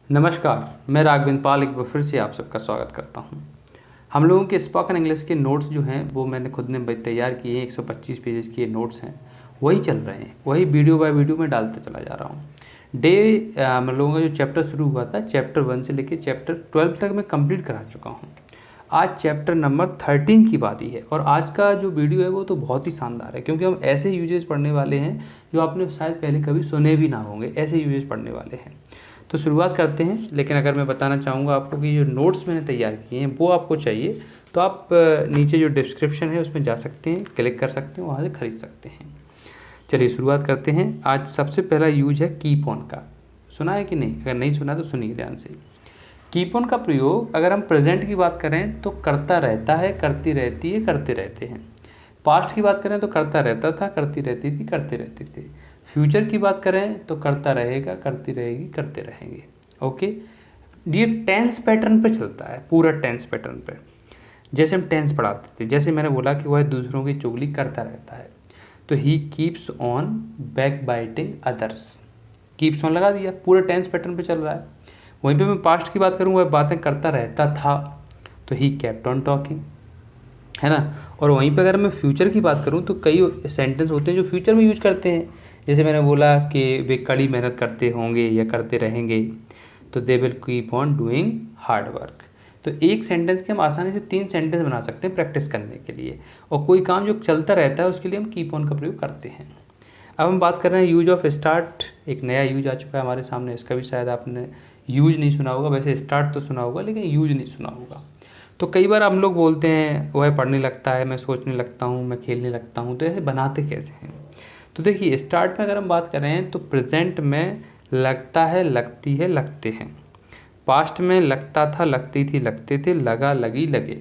नमस्कार, मैं राघवेंद्र पाल एक बार फिर से आप सबका स्वागत करता हूं। हम लोगों के स्पोकन इंग्लिश के नोट्स जो हैं वो मैंने खुद ने तैयार किए हैं। 125 पेजेस के नोट्स हैं, वही चल रहे हैं, वही वीडियो बाय वीडियो में डालते चला जा रहा हूं। हम लोगों का जो चैप्टर शुरू हुआ था, चैप्टर 1 से लेकर चैप्टर 12 तक मैं कंप्लीट करा चुका हूँ। आज चैप्टर नंबर 13 की बारी है और आज का जो वीडियो है वो तो बहुत ही शानदार है, क्योंकि हम ऐसे यूजेस पढ़ने वाले हैं जो आपने शायद पहले कभी सुने भी ना होंगे। ऐसे यूजेस पढ़ने वाले हैं, तो शुरुआत करते हैं। लेकिन अगर मैं बताना चाहूँगा आपको कि जो नोट्स मैंने तैयार किए हैं वो आपको चाहिए तो आप नीचे जो डिस्क्रिप्शन है उसमें जा सकते हैं, क्लिक कर सकते हैं, वहाँ से ख़रीद सकते हैं। चलिए शुरुआत करते हैं। आज सबसे पहला यूज है कीप ऑन का। सुना है कि नहीं? अगर नहीं सुना तो सुनिए ध्यान से। कीप ऑन का प्रयोग अगर हम प्रेजेंट की बात करें तो करता रहता है, करती रहती है, करते रहते हैं। पास्ट की बात करें तो करता रहता था, करती रहती थी, करते रहते थे। फ्यूचर की बात करें तो करता रहेगा, करती रहेगी, करते रहेंगे। ओके, ये टेंस पैटर्न पे चलता है, पूरा टेंस पैटर्न पे। जैसे हम टेंस पढ़ाते थे, जैसे मैंने बोला कि वह दूसरों की चुगली करता रहता है, तो he keeps on back biting others. Keeps on लगा दिया, पूरा टेंस पैटर्न पे चल रहा है। वहीं पे मैं पास्ट की बात करूँ, वह बातें करता रहता था, तो ही केप्ट ऑन टॉकिंग, है ना। और वहीं पे अगर मैं फ्यूचर की बात करूँ तो कई सेंटेंस होते हैं जो फ्यूचर में यूज करते हैं। जैसे मैंने बोला कि वे कड़ी मेहनत करते होंगे या करते रहेंगे, तो they will keep on doing hard work. तो एक सेंटेंस के हम आसानी से 3 सेंटेंस बना सकते हैं प्रैक्टिस करने के लिए, और कोई काम जो चलता रहता है उसके लिए हम कीप ऑन का प्रयोग करते हैं। अब हम बात कर रहे हैं यूज ऑफ स्टार्ट। एक नया यूज आ चुका है हमारे सामने, इसका भी शायद आपने यूज नहीं सुना होगा। वैसे स्टार्ट तो सुना होगा लेकिन यूज नहीं सुना होगा। तो कई बार हम लोग बोलते हैं वह पढ़ने लगता है, मैं सोचने लगता हूँ, मैं खेलने लगता हूँ, तो ऐसे बनाते कैसे हैं? तो देखिए, स्टार्ट में अगर हम बात कर रहे हैं तो प्रेजेंट में लगता है, लगती है, लगते हैं। पास्ट में लगता था, लगती थी, लगते थे, लगा, लगी, लगे।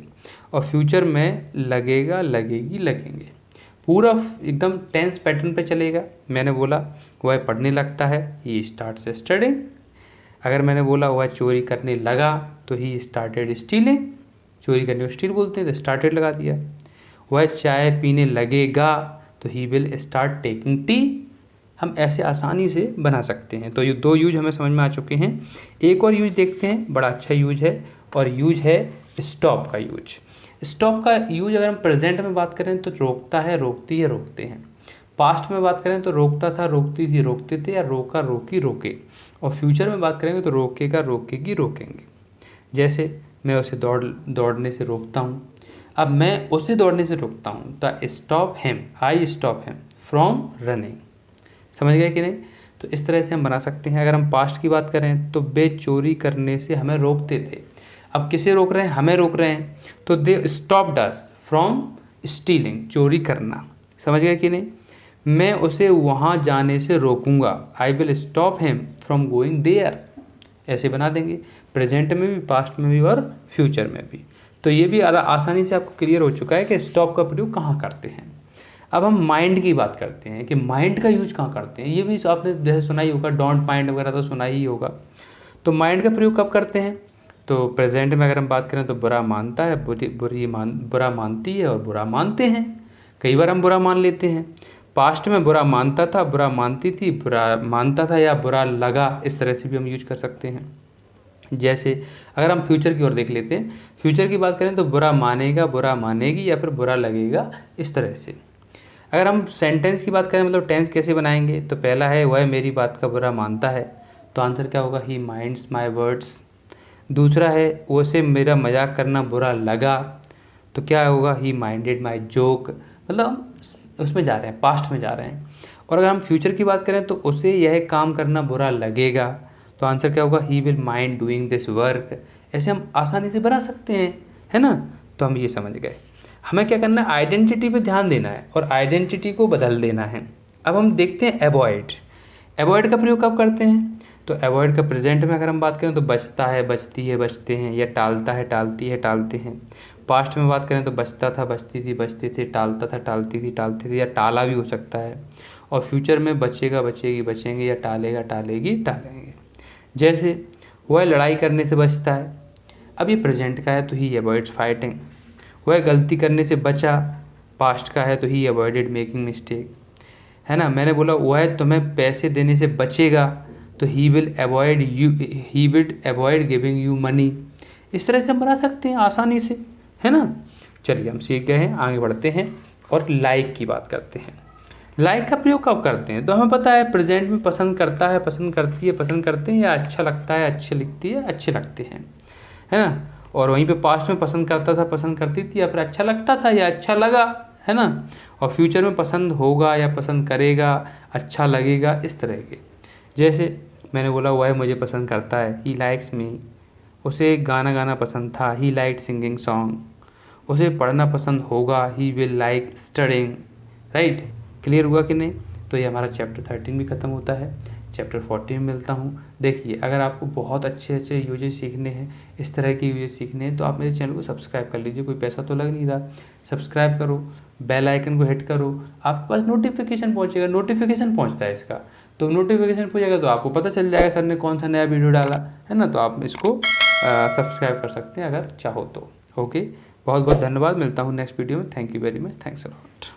और फ्यूचर में लगेगा, लगेगी, लगेंगे। पूरा एकदम टेंस पैटर्न पे चलेगा। मैंने बोला वह पढ़ने लगता है, ही स्टार्ट्स स्टडिंग। अगर मैंने बोला वह चोरी करने लगा तो ही स्टार्टेड स्टीलिंग। चोरी करने को स्टील बोलते हैं, तो स्टार्टेड लगा दिया। वह चाय पीने लगेगा तो he will start taking tea. हम ऐसे आसानी से बना सकते हैं। तो ये 2 यूज हमें समझ में आ चुके हैं। एक और यूज देखते हैं, बड़ा अच्छा यूज है, और यूज है स्टॉप का यूज। स्टॉप का यूज अगर हम प्रेजेंट में बात करें तो रोकता है, रोकती है, रोकते हैं। पास्ट में बात करें तो रोकता था, रोकती थी, रोकते थे, या रोका, रोकी, रोके। और फ्यूचर में बात करेंगे तो रोकेगा, रोकेगी, रोकेंगे। जैसे मैं उसे दौड़ने से रोकता हूँ। अब मैं उसे दौड़ने से रोकता हूँ, तो stop him, I stop him from running. समझ गए कि नहीं? तो इस तरह से हम बना सकते हैं। अगर हम पास्ट की बात करें तो वे चोरी करने से हमें रोकते थे। अब किसे रोक रहे हैं? हमें रोक रहे हैं, तो they stopped us from stealing, चोरी करना। समझ गए कि नहीं? मैं उसे वहाँ जाने से रोकूंगा, I will stop him from going there. ऐसे बना देंगे, प्रेजेंट में भी, पास्ट में भी और फ्यूचर में भी। तो ये भी आसानी से आपको क्लियर हो चुका है कि स्टॉप का प्रयोग कहाँ करते हैं। अब हम माइंड की बात करते हैं कि माइंड का यूज कहाँ करते हैं। ये भी आपने जैसे सुना ही होगा, डोंट माइंड वगैरह तो सुना ही होगा। तो माइंड का प्रयोग कब करते हैं? तो प्रेजेंट में अगर हम बात करें तो बुरा मानता है, बुरा मानती है, और बुरा मानते हैं। कई बार हम बुरा मान लेते हैं। पास्ट में बुरा मानता था, बुरा मानती थी, बुरा मानता था, या बुरा लगा, इस तरह से भी हम यूज कर सकते हैं। जैसे अगर हम फ्यूचर की ओर देख लेते हैं, फ्यूचर की बात करें तो बुरा मानेगा, बुरा मानेगी, या फिर बुरा लगेगा, इस तरह से। अगर हम सेंटेंस की बात करें, मतलब टेंस कैसे बनाएंगे, तो पहला है वह मेरी बात का बुरा मानता है, तो आंसर क्या होगा? ही माइंड्स माई वर्ड्स। दूसरा है उसे मेरा मजाक करना बुरा लगा, तो क्या होगा? ही माइंडेड माई जोक। मतलब हम उसमें जा रहे हैं, पास्ट में जा रहे हैं। और अगर हम फ्यूचर की बात करें तो उसे यह काम करना बुरा लगेगा, तो आंसर क्या होगा? He will mind doing this work. ऐसे हम आसानी से बना सकते हैं, है ना। तो हम ये समझ गए। हमें क्या करना है? आइडेंटिटी पे ध्यान देना है और आइडेंटिटी को बदल देना है। अब हम देखते हैं अवॉइड। अवॉइड का प्रयोग कब करते हैं? तो अवॉइड का प्रेजेंट में अगर हम बात करें तो बचता है, बचती है, बचते हैं, या टालता है, टालती है, टालते हैं। पास्ट में बात करें तो बचता था, बचती थी, बचते थे, टालता था, टालती थी, टालते थे, या टाला भी हो सकता है। और फ्यूचर में बचेगा, बचेगी, बचेंगे, या टालेगा, टालेगी, टालेंगे। जैसे वह लड़ाई करने से बचता है। अब ये प्रेजेंट का है तो ही अवॉइड्स फाइटिंग। वह गलती करने से बचा, पास्ट का है तो ही अवॉइडेड मेकिंग मिस्टेक, है ना। मैंने बोला वह तुम्हें पैसे देने से बचेगा, तो he will avoid giving you money. इस तरह से हम बना सकते हैं आसानी से, है ना। चलिए हम सीख गए हैं, आगे बढ़ते हैं और लाइक की बात करते हैं। लाइक का प्रयोग कब करते हैं? तो हमें पता है प्रेजेंट में पसंद करता है, पसंद करती है, पसंद करते हैं, या अच्छा लगता है, अच्छे लिखती है, अच्छे लगते हैं, है ना। और वहीं पे पास्ट में पसंद करता था, पसंद करती थी, या फिर अच्छा लगता था या अच्छा लगा, है ना। और फ्यूचर में पसंद होगा या पसंद करेगा, अच्छा लगेगा, इस तरह के। जैसे मैंने बोला वह मुझे पसंद करता है, ही लाइक्स मी। उसे गाना गाना पसंद था, ही लाइक सिंगिंग सॉन्ग। उसे पढ़ना पसंद होगा, he will like studying. Right, clear हुआ कि नहीं? तो ये हमारा चैप्टर 13 भी ख़त्म होता है। चैप्टर 14 में मिलता हूँ। देखिए, अगर आपको बहुत अच्छे अच्छे यूजेस सीखने हैं, इस तरह के यूजेस सीखने हैं, तो आप मेरे चैनल को सब्सक्राइब कर लीजिए, कोई पैसा तो लग नहीं रहा। सब्सक्राइब करो, बेल आइकन को हिट करो, आपके पास नोटिफिकेशन पहुँचेगा। नोटिफिकेशन पहुँचता है इसका, तो नोटिफिकेशन पहुँचेगा तो आपको पता चल जाएगा सर ने कौन सा नया वीडियो डाला, है ना। तो आप इसको सब्सक्राइब कर सकते हैं अगर चाहो तो। ओके, बहुत बहुत धन्यवाद, मिलता हूँ नेक्स्ट वीडियो में। Thank you very much, thanks a lot.